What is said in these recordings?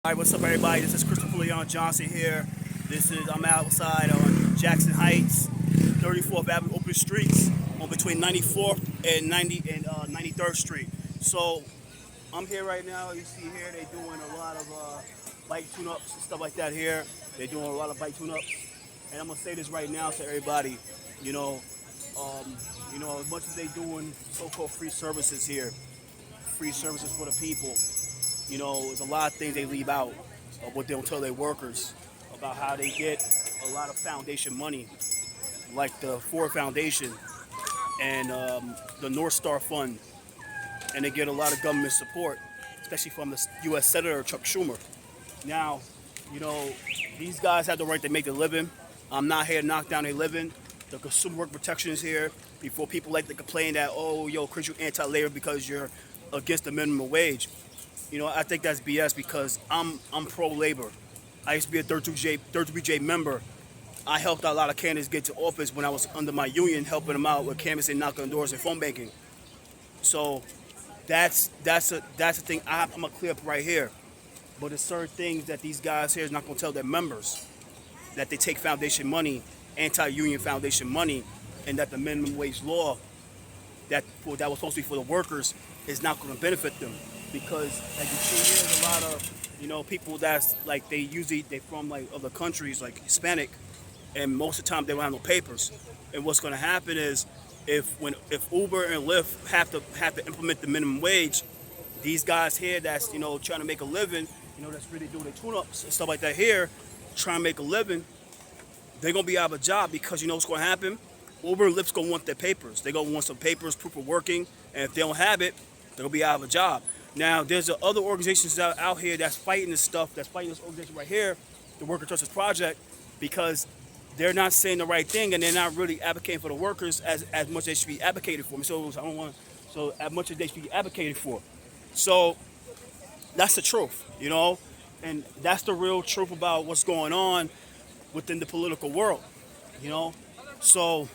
All right, what's up, everybody? This is Christopher Leon Johnson here. I'm outside on Jackson Heights, 34th Avenue, open streets, on between 94th and 93rd Street. So I'm here right now. You see here they're doing a lot of bike tune-ups and stuff like that here. They're doing a lot of bike tune-ups, and I'm gonna say this right now to everybody. You know, as much as they doing so-called free services here, free services for the people. There's a lot of things they leave out of what they don't tell their workers about how they get a lot of foundation money, like the Ford Foundation and the North Star Fund, and they get a lot of government support, especially from the U.S. Senator Chuck Schumer. Now, these guys have the right to make a living. I'm not here to knock down their living. The consumer work protection is here before people like to complain that, oh, Chris, you're anti-labor because you're against the minimum wage. I think that's BS because I'm pro-labor. I used to be a 33J member. I helped out a lot of candidates get to office when I was under my union, helping them out with canvassing, knocking on doors, and phone banking. So that's the thing I'm gonna clear up right here. But there's certain things that these guys here is not gonna tell their members, that they take foundation money, anti-union foundation money, and that the minimum wage law that was supposed to be for the workers is not going to benefit them, because as you see here, there's a lot of people that's like they from like other countries like Hispanic, and most of the time they don't have no papers. And what's going to happen is if Uber and Lyft have to implement the minimum wage, these guys here that's trying to make a living, that's really doing their tune-ups and stuff like that here, trying to make a living, they're going to be out of a job because what's going to happen. Uber and Lyft's going to want their papers. They're going to want some papers, proof of working, and if they don't have it, they're going to be out of a job. Now, there's other organizations out here that's fighting this stuff, that's fighting this organization right here, the Worker Justice Project, because they're not saying the right thing and they're not really advocating for the workers as much as they should be advocated for. So as much as they should be advocated for. So that's the truth, and that's the real truth about what's going on within the political world, So,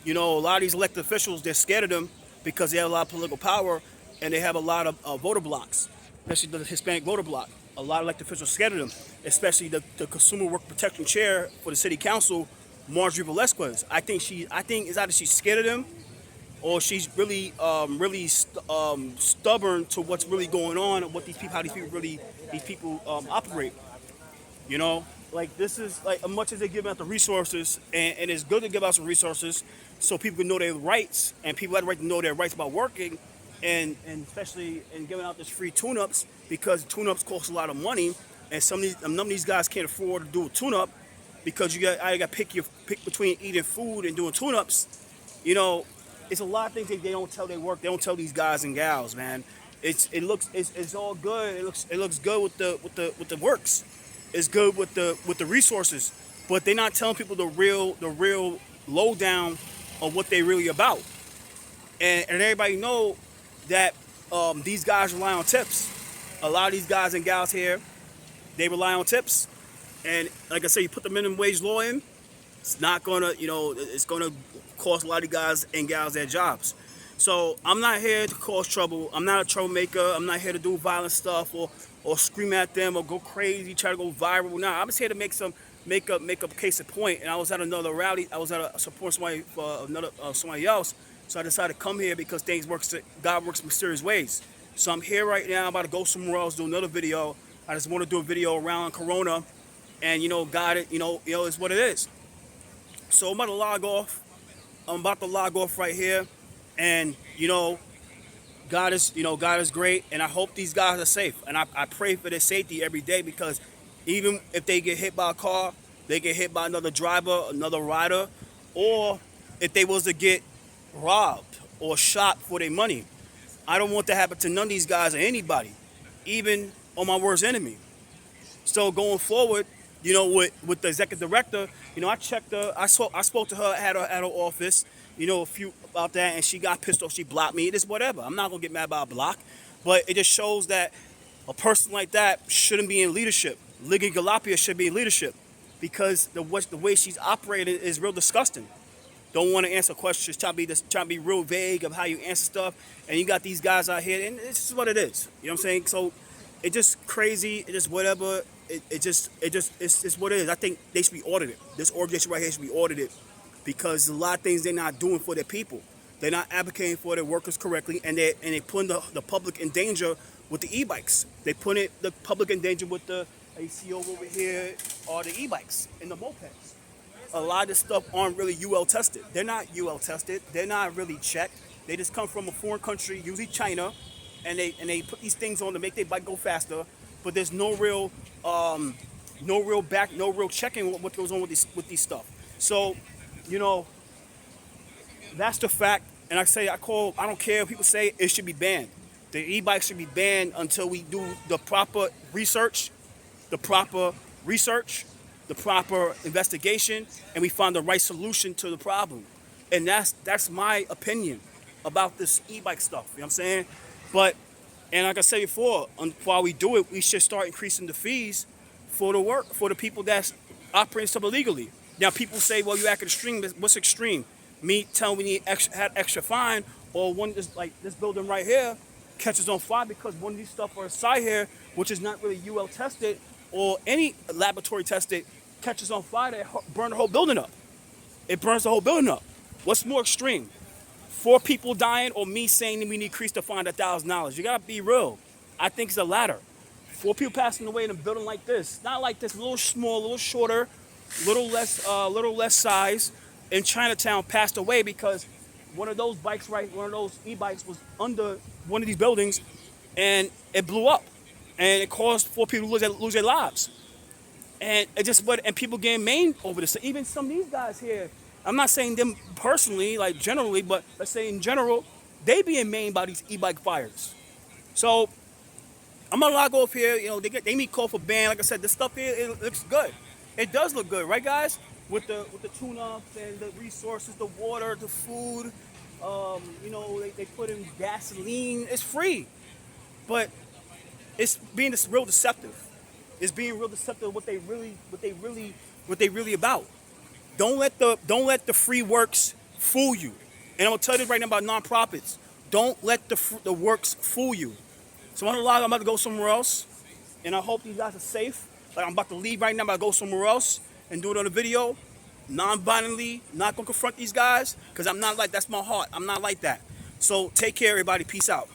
a lot of these elected officials, they're scared of them because they have a lot of political power and they have a lot of voter blocks, especially the Hispanic voter block. A lot of elected officials are scared of them, especially the Consumer Work Protection Chair for the City Council, Marjorie Velasquez. I think it's either she's scared of them or she's really stubborn to what's really going on and how these people operate. Like this is like as much as they give out the resources, and it's good to give out some resources so people can know their rights, and people have the right to know their rights about working, and especially in giving out this free tune-ups, because tune-ups cost a lot of money, and none of these guys can't afford to do a tune-up because I got to pick between eating food and doing tune-ups. It's a lot of things that they don't tell their work. They don't tell these guys and gals, man. It's all good. It looks good with the works. It's good with the resources, but they're not telling people the real lowdown of what they really about. And everybody know that these guys rely on tips. A lot of these guys and gals here, they rely on tips. And like I said, you put the minimum wage law in, it's not gonna, it's gonna cost a lot of guys and gals their jobs. So I'm not here to cause trouble. I'm not a troublemaker. I'm not here to do violent stuff or scream at them or go crazy, try to go viral. No, I'm just here to make a case of point. And I was at another rally. I was at a support somebody for somebody else. So I decided to come here because God works in mysterious ways. So I'm here right now. I'm about to go somewhere else, do another video. I just want to do a video around Corona, and God, is what it is. So I'm about to log off. I'm about to log off right here, and God is great, and I hope these guys are safe, and I pray for their safety every day, because even if they get hit by a car, they get hit by another driver, another rider, or if they was to get robbed or shot for their money. I don't want that to happen to none of these guys or anybody, even on my worst enemy. So going forward, with the executive director, I checked her. I spoke to her at her office, a few about that, and she got pissed off. She blocked me. It is whatever. I'm not gonna get mad about a block, but it just shows that a person like that shouldn't be in leadership. Liga Galapia should be in leadership, because the way she's operating is real disgusting. Don't want to answer questions, trying to be real vague of how you answer stuff, and you got these guys out here, and this is what it is. You know what I'm saying? So It just crazy. It just whatever. It's what it is. I think they should be audited. This organization right here should be audited because a lot of things they're not doing for their people. They're not advocating for their workers correctly, and they putting the public in danger with the e-bikes. They put the public in danger with the ACO over here or the e-bikes and the mopeds. A lot of this stuff aren't really UL tested. They're not UL tested. They're not really checked. They just come from a foreign country, usually China, and they put these things on to make their bike go faster. But there's no real no real checking what goes on with these stuff. So, you know, that's the fact. And I don't care if people say it should be banned. The e-bike should be banned until we do the proper research, the proper research, the proper investigation, and we find the right solution to the problem. And that's my opinion about this e-bike stuff. You know what I'm saying? But, and like I said before, while we do it, we should start increasing the fees for the people that's operating stuff illegally. Now people say, well, you acting extreme. What's extreme? Me telling we need extra fine, or one like this building right here catches on fire because one of these stuff are inside here, which is not really UL tested or any laboratory tested, catches on fire, that burn the whole building up. It burns the whole building up. What's more extreme? 4 people dying, or me saying that we need to increase the fine to $1,000? You gotta be real. I think it's the latter. 4 people passing away in a building like this, not like this, a little small, a little shorter, little less size. In Chinatown, passed away because one of those e-bikes was under one of these buildings, and it blew up, and it caused 4 people to lose their lives. And people getting maimed over this. Even some of these guys here, I'm not saying them personally, like generally, but let's say in general, they being maimed by these e-bike fires. So I'm gonna log off here. You know, they need call for ban. Like I said, this stuff here, it looks good. It does look good, right, guys? With the tune-ups and the resources, the water, the food. You know, they put in gasoline. It's free, but it's being real deceptive. It's being real deceptive what they really about. Don't let the free works fool you. And I'm gonna tell you right now about nonprofits. Don't let the works fool you. So I'm about to go somewhere else, and I hope you guys are safe. Like I'm about to leave right now. I'm about to go somewhere else and do it on a video, non-violently, not gonna confront these guys, because I'm not like, that's my heart. I'm not like that. So take care, everybody. Peace out.